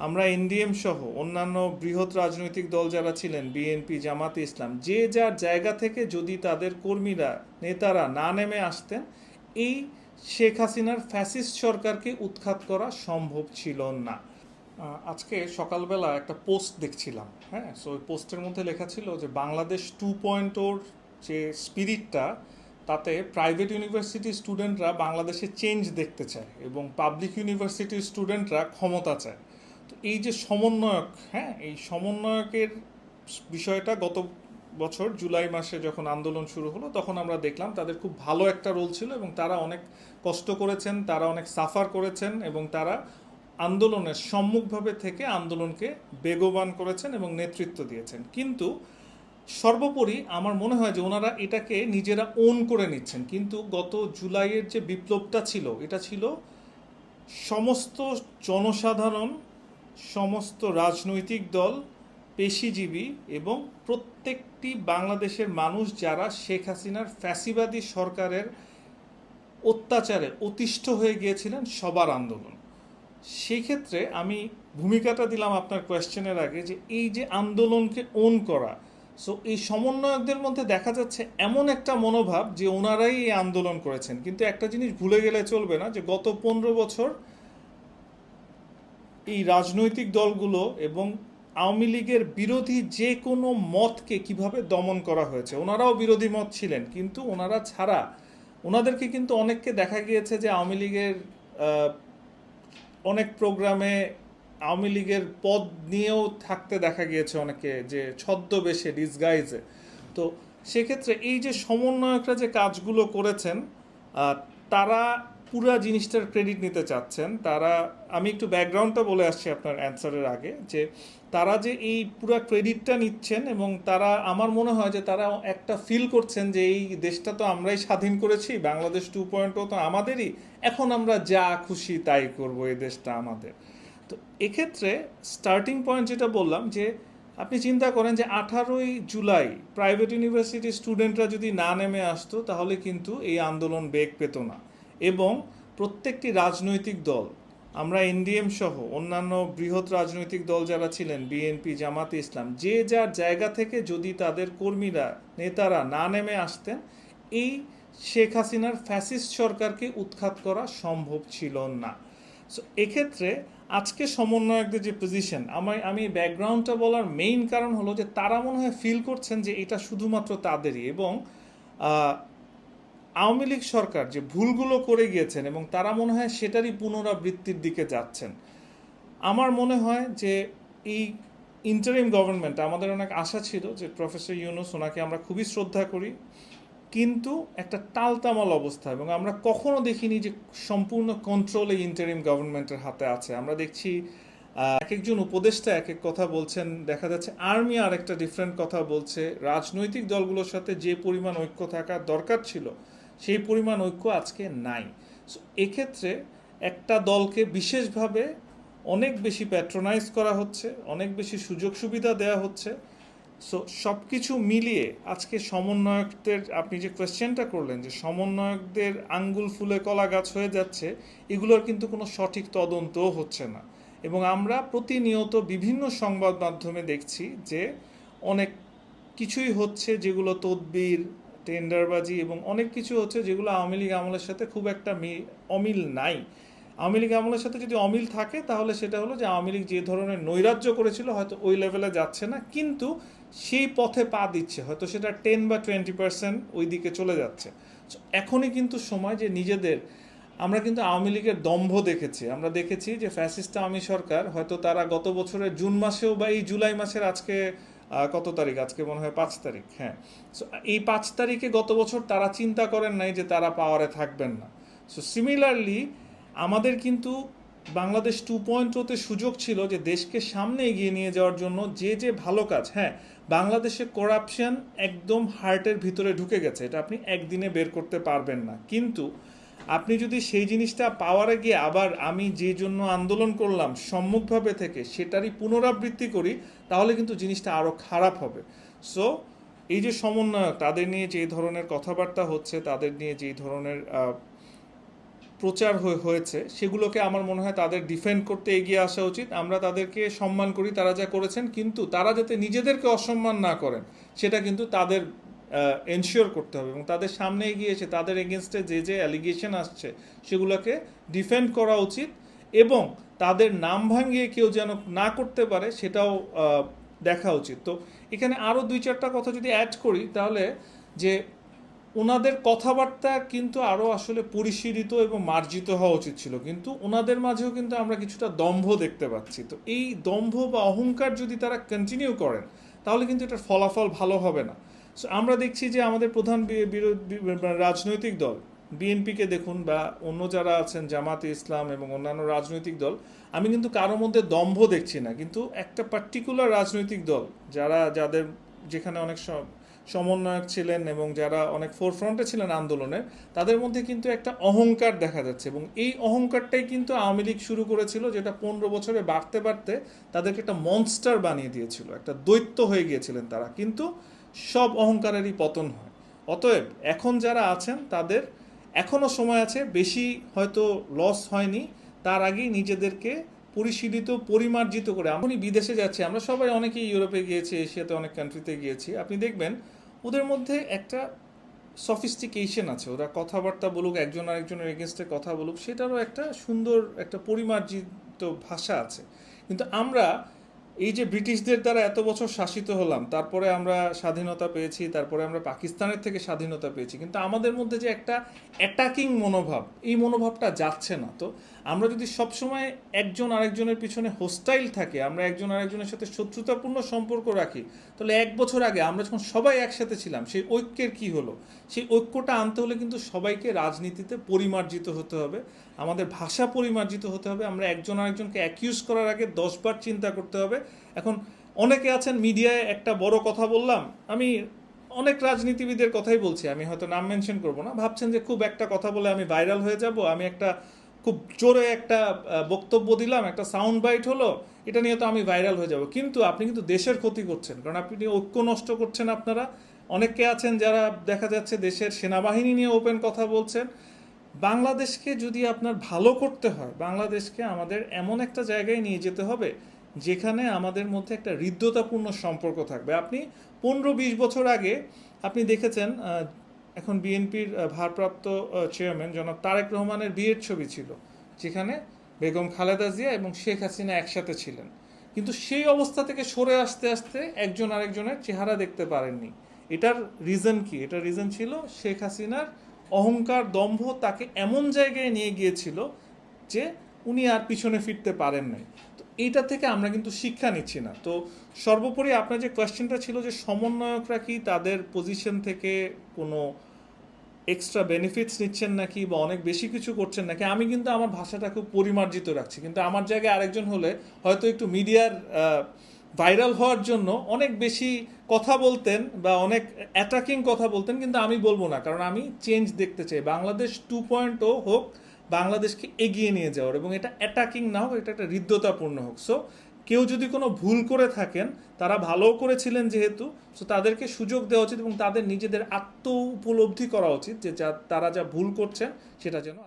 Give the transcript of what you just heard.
আমরা এনডিএম সহ অন্যান্য বৃহৎ রাজনৈতিক দল যারা ছিলেন, বিএনপি, জামাতে ইসলাম, যে যার জায়গা থেকে যদি তাদের কর্মীরা, নেতারা না নেমে আসতেন, এই শেখ হাসিনার ফ্যাসিস্ট সরকারকে উৎখাত করা সম্ভব ছিল না। আজকে সকালবেলা একটা পোস্ট দেখছিলাম, হ্যাঁ, সো ওই পোস্টের মধ্যে লেখা ছিল যে বাংলাদেশ 2.0 যে স্পিরিটটা, তাতে প্রাইভেট ইউনিভার্সিটির স্টুডেন্টরা বাংলাদেশে চেঞ্জ দেখতে চায় এবং পাবলিক ইউনিভার্সিটির স্টুডেন্টরা ক্ষমতা চায়। তো এই যে সমন্বয়ক, হ্যাঁ, এই সমন্বয়কের বিষয়টা গত বছর জুলাই মাসে যখন আন্দোলন শুরু হলো তখন আমরা দেখলাম তাদের খুব ভালো একটা রোল ছিল এবং তারা অনেক কষ্ট করেছেন, তারা অনেক সাফার করেছেন এবং তারা আন্দোলনের সম্মুখভাবে থেকে আন্দোলনকে বেগবান করেছেন এবং নেতৃত্ব দিয়েছেন। কিন্তু সর্বোপরি আমার মনে হয় যে ওনারা এটাকে নিজেরা ওন করে নিচ্ছেন। কিন্তু গত জুলাইয়ের যে বিপ্লবটা ছিল, এটা ছিল সমস্ত জনসাধারণ, সমস্ত রাজনৈতিক দল, পেশিজীবী এবং প্রত্যেকটি বাংলাদেশের মানুষ যারা শেখ হাসিনার ফ্যাসিবাদী সরকারের অত্যাচারে অতিষ্ঠ হয়ে গিয়েছিলেন, সবার আন্দোলন। সেই ক্ষেত্রে আমি ভূমিকাটা দিলাম আপনার কোয়েশ্চেনের আগে যে এই যে আন্দোলনকে ওন করা, সো এই সমন্বয়কদের মধ্যে দেখা যাচ্ছে এমন একটা মনোভাব যে ওনারাই এই আন্দোলন করেছেন। কিন্তু একটা জিনিস ভুলে গেলে চলবে না যে গত 15 বছর এই রাজনৈতিক দলগুলো এবং আওয়ামী লীগের বিরোধী যে কোনো মতকে কিভাবে দমন করা হয়েছে। ওনারাও বিরোধী মত ছিলেন, কিন্তু ওনারা ছাড়া ওনাদেরকে কিন্তু অনেককে দেখা গিয়েছে যে আওয়ামী লীগের অনেক প্রোগ্রামে আওয়ামী লীগের পদ নিয়েও থাকতে দেখা গিয়েছে অনেকে, যে ছদ্মবেশে, ডিসগাইজে। তো সেক্ষেত্রে এই যে সমন্বয়করা যে কাজগুলো করেছেন, তারা পুরা জিনিসটার ক্রেডিট নিতে চাচ্ছেন। তারা, আমি একটু ব্যাকগ্রাউন্ডটা বলে আসছি আপনার অ্যান্সারের আগে, যে তারা যে এই পুরা ক্রেডিটটা নিচ্ছেন এবং তারা, আমার মনে হয় যে তারা একটা ফিল করছেন যে এই দেশটা তো আমরাই স্বাধীন করেছি, বাংলাদেশ 2.0 তো আমাদেরই, এখন আমরা যা খুশি তাই করব, এই দেশটা আমাদের। তো এক্ষেত্রে স্টার্টিং পয়েন্ট যেটা বললাম, যে আপনি চিন্তা করেন যে 18ই জুলাই প্রাইভেট ইউনিভার্সিটির স্টুডেন্টরা যদি না নেমে আসতো তাহলে কিন্তু এই আন্দোলন বেগ পেত না। এবং প্রত্যেকটি রাজনৈতিক দল, আমরা এনডিএম সহ অন্যান্য বৃহৎ রাজনৈতিক দল যারা ছিলেন, বিএনপি, জামাতে ইসলাম, যে যার জায়গা থেকে যদি তাদের কর্মীরা, নেতারা না নেমে আসতেন, এই শেখ হাসিনার ফ্যাসিস্ট সরকারকে উৎখাত করা সম্ভব ছিল না। সো এক্ষেত্রে আজকে সমন্বয়কদের যে পজিশন, আমি ব্যাকগ্রাউন্ডটা বলার মেইন কারণ হলো যে তারা মনে হয় ফিল করছেন যে এটা শুধুমাত্র তাদেরই, এবং আওয়ামী লীগ সরকার যে ভুলগুলো করে গিয়েছেন এবং তারা মনে হয় সেটারই পুনরাবৃত্তির দিকে যাচ্ছেন। আমার মনে হয় যে এই ইন্টারিম গভর্নমেন্ট, আমাদের অনেক আশা ছিল যে প্রফেসর ইউনূস, ওনাকে আমরা খুবই শ্রদ্ধা করি, কিন্তু একটা টালতামাল অবস্থা, এবং আমরা কখনো দেখিনি যে সম্পূর্ণ কন্ট্রোল এই ইন্টারিম গভর্নমেন্টের হাতে আছে। আমরা দেখছি এক একজন উপদেষ্টা এক এক কথা বলছেন, দেখা যাচ্ছে আর্মি আর একটা ডিফারেন্ট কথা বলছে। রাজনৈতিক দলগুলোর সাথে যে পরিমাণ ঐক্য থাকা দরকার ছিল সেই পরিমাণ ঐক্য আজকে নাই। সো এক্ষেত্রে একটা দলকে বিশেষভাবে অনেক বেশি প্যাট্রোনাইজ করা হচ্ছে, অনেক বেশি সুযোগ সুবিধা দেওয়া হচ্ছে। সো সব কিছু মিলিয়ে আজকে সমন্বয়কদের, আপনি যে কোয়েশ্চেনটা করলেন যে সমন্বয়কদের আঙ্গুল ফুলে কলা গাছ হয়ে যাচ্ছে, এগুলোর কিন্তু কোনো সঠিক তদন্তও হচ্ছে না। এবং আমরা প্রতিনিয়ত বিভিন্ন সংবাদ মাধ্যমে দেখছি যে অনেক কিছুই হচ্ছে যেগুলো তদবির, টেন্ডারবাজি, এবং অনেক কিছু হচ্ছে যেগুলো আওয়ামী লীগ আমলের সাথে খুব একটা অমিল নাই। আওয়ামী লীগ আমলের সাথে যদি অমিল থাকে তাহলে সেটা হলো যে আওয়ামী লীগ যে ধরনের নৈরাজ্য করেছিল হয়তো ওই লেভেলে যাচ্ছে না, কিন্তু সেই পথে পা দিচ্ছে, হয়তো সেটা 10 বা 20% ওই দিকে চলে যাচ্ছে। এখনই কিন্তু সময় যে নিজেদের, আমরা কিন্তু আওয়ামী লীগের দম্ভ দেখেছি, আমরা দেখেছি যে ফ্যাসিস্ট আওয়ামী সরকার হয়তো তারা গত বছরের জুন মাসেও বা এই জুলাই মাসের আজকে কত তারিখ, আজকে মনে হয় 5 তারিখ, হ্যাঁ, সো এই 5 তারিখে গত বছর তারা চিন্তা করেন নাই যে তারা পাওয়ারে থাকবেন না। সো সিমিলারলি আমাদের কিন্তু বাংলাদেশ 2.0-তে সুযোগ ছিল যে দেশকে সামনে এগিয়ে নিয়ে যাওয়ার জন্য যে যে ভালো কাজ, হ্যাঁ, বাংলাদেশে করাপশন একদম হার্টের ভিতরে ঢুকে গেছে, এটা আপনি একদিনে বের করতে পারবেন না। কিন্তু আপনি যদি সেই জিনিসটা পাওয়ারে গিয়ে আবার আমি যে জন্য আন্দোলন করলাম সম্মুখভাবে থেকে সেটারই পুনরাবৃত্তি করি, তাহলে কিন্তু জিনিসটা আরও খারাপ হবে। সো এই যে সমন্বয়ক, তাদের নিয়ে যে ধরনের কথাবার্তা হচ্ছে, তাদের নিয়ে যেই ধরনের প্রচার হয়েছে সেগুলোকে আমার মনে হয় তাদের ডিফেন্ড করতে এগিয়ে আসা উচিত। আমরা তাদেরকে সম্মান করি তারা যা করেছেন, কিন্তু তারা যাতে নিজেদেরকে অসম্মান না করেন সেটা কিন্তু তাদের এনশিওর করতে হবে, এবং তাদের সামনে এগিয়ে এসে তাদের এগেনস্টে যে যে অ্যালিগেশন আসছে সেগুলোকে ডিফেন্ড করা উচিত, এবং তাদের নাম ভাঙিয়ে কেউ যেন না করতে পারে সেটাও দেখা উচিত। তো এখানে আরও 2-4টা কথা যদি অ্যাড করি, তাহলে যে ওনাদের কথাবার্তা কিন্তু আরও আসলে পরিশীলিত এবং মার্জিত হওয়া উচিত ছিল, কিন্তু ওনাদের মাঝেও কিন্তু আমরা কিছুটা দম্ভ দেখতে পাচ্ছি। তো এই দম্ভ বা অহংকার যদি তারা কন্টিনিউ করেন তাহলে কিন্তু এটার ফলাফল ভালো হবে না। সো আমরা দেখছি যে আমাদের প্রধান রাজনৈতিক দল বিএনপিকে দেখুন, বা অন্য যারা আছেন জামাতে ইসলাম এবং অন্যান্য রাজনৈতিক দল, আমি কিন্তু কারো মধ্যে দম্ভ দেখছি না, কিন্তু একটা পার্টিকুলার রাজনৈতিক দল যাদের যেখানে অনেক সমন্বয়ক ছিলেন এবং যারা অনেক ফোরফ্রন্টে ছিলেন আন্দোলনের, তাদের মধ্যে কিন্তু একটা অহংকার দেখা যাচ্ছে, এবং এই অহংকারটাই কিন্তু আওয়ামী লীগ শুরু করেছিল, যেটা 15 বছরে বাড়তে বাড়তে তাদেরকে একটা মনস্টার বানিয়ে দিয়েছিল, একটা দৈত্য হয়ে গিয়েছিলেন তারা, কিন্তু সব অহংকারেরই পতন হয়। অতএব এখন যারা আছেন তাদের এখনও সময় আছে, বেশি হয়তো লস হয়নি, তার আগেই নিজেদেরকে পরিশীলিত পরিমার্জিত করে। এখনই বিদেশে যাচ্ছে, আমরা সবাই অনেকেই ইউরোপে গিয়েছি, এশিয়াতে অনেক কান্ট্রিতে গিয়েছি, আপনি দেখবেন ওদের মধ্যে একটা সফিস্টিকেশন আছে, ওরা কথাবার্তা বলুক, একজন আরেকজনের এগেনস্টে কথা বলুক, সেটারও একটা সুন্দর একটা পরিমার্জিত ভাষা আছে। কিন্তু আমরা এই যে ব্রিটিশদের দ্বারা এত বছর শাসিত হলাম, তারপরে আমরা স্বাধীনতা পেয়েছি, তারপরে আমরা পাকিস্তানের থেকে স্বাধীনতা পেয়েছি, কিন্তু আমাদের মধ্যে যে একটা অ্যাটাকিং মনোভাব, এই মনোভাবটা যাচ্ছে না। তো আমরা যদি সবসময় একজন আরেকজনের পিছনে হোস্টাইল থাকে, আমরা একজন আরেকজনের সাথে শত্রুতাপূর্ণ সম্পর্ক রাখি, তাহলে 1 বছর আগে আমরা যখন সবাই একসাথে ছিলাম সেই ঐক্যের কি হলো? সেই ঐক্যটা আনতে হলে কিন্তু সবাইকে রাজনীতিতে পরিমার্জিত হতে হবে, আমাদের ভাষা পরিমার্জিত হতে হবে, আমরা একজন আরেকজনকে অ্যাকিউজ করার আগে 10বার চিন্তা করতে হবে। এখন অনেকে আছেন মিডিয়ায় একটা বড় কথা বললাম, আমি অনেক রাজনীতিবিদের কথাই বলছি, আমি হয়তো নাম মেনশন করব না, ভাবছেন যে খুব একটা কথা বলে আমি ভাইরাল হয়ে যাব, আমি একটা খুব জোরে একটা বক্তব্য দিলাম, একটা সাউন্ড বাইট হলো, এটা নিয়ে তো আমি ভাইরাল হয়ে যাব, কিন্তু আপনি কিন্তু দেশের ক্ষতি করছেন, কারণ আপনি ঐক্য নষ্ট করছেন। আপনারা অনেকে আছেন যারা দেখা যাচ্ছে দেশের সেনাবাহিনী নিয়ে ওপেন কথা বলছেন। বাংলাদেশকে যদি আপনার ভালো করতে হয়, বাংলাদেশকে আমাদের এমন একটা জায়গায় নিয়ে যেতে হবে যেখানে আমাদের মধ্যে একটা হৃদ্যতাপূর্ণ সম্পর্ক থাকবে। আপনি 15-20 বছর আগে আপনি দেখেছেন, এখন বিএনপির ভারপ্রাপ্ত চেয়ারম্যান জনাব তারেক রহমানের বিয়ের ছবি ছিল, যেখানে বেগম খালেদা জিয়া এবং শেখ হাসিনা একসাথে ছিলেন, কিন্তু সেই অবস্থা থেকে সরে আসতে আসতে একজন আরেকজনের চেহারা দেখতে পারেননি। এটার রিজন কি? এটার রিজন ছিল শেখ হাসিনার অহংকার, দম্ভ তাকে এমন জায়গায় নিয়ে গিয়েছিল যে উনি আর পিছনে ফিরতে পারেন নাই। তো এইটা থেকে আমরা কিন্তু শিক্ষা নিচ্ছি না। তো সর্বোপরি আপনার যে কোয়েশ্চেনটা ছিল যে সমন্বয়করা কি তাদের পজিশন থেকে কোনো এক্সট্রা বেনিফিটস নিচ্ছেন নাকি, বা অনেক বেশি কিছু করছেন নাকি, আমি কিন্তু আমার ভাষাটা খুব পরিমার্জিত রাখছি, কিন্তু আমার জায়গায় আরেকজন হলে হয়তো একটু মিডিয়ার ভাইরাল হওয়ার জন্য অনেক বেশি কথা বলতেন বা অনেক অ্যাটাকিং কথা বলতেন, কিন্তু আমি বলবো না, কারণ আমি চেঞ্জ দেখতে চাই। বাংলাদেশ 2.0 হোক, বাংলাদেশকে এগিয়ে নিয়ে যাওয়ার, এবং এটা অ্যাটাকিং না হোক, এটা একটা হৃদ্যতাপূর্ণ হোক। সো কেউ যদি কোনো ভুল করে থাকেন, তারা ভালোও করেছিলেন যেহেতু, সো তাদেরকে সুযোগ দেওয়া উচিত এবং তাদের নিজেদের আত্ম উপলব্ধি করা উচিত যে তারা যা ভুল করছেন সেটা যেন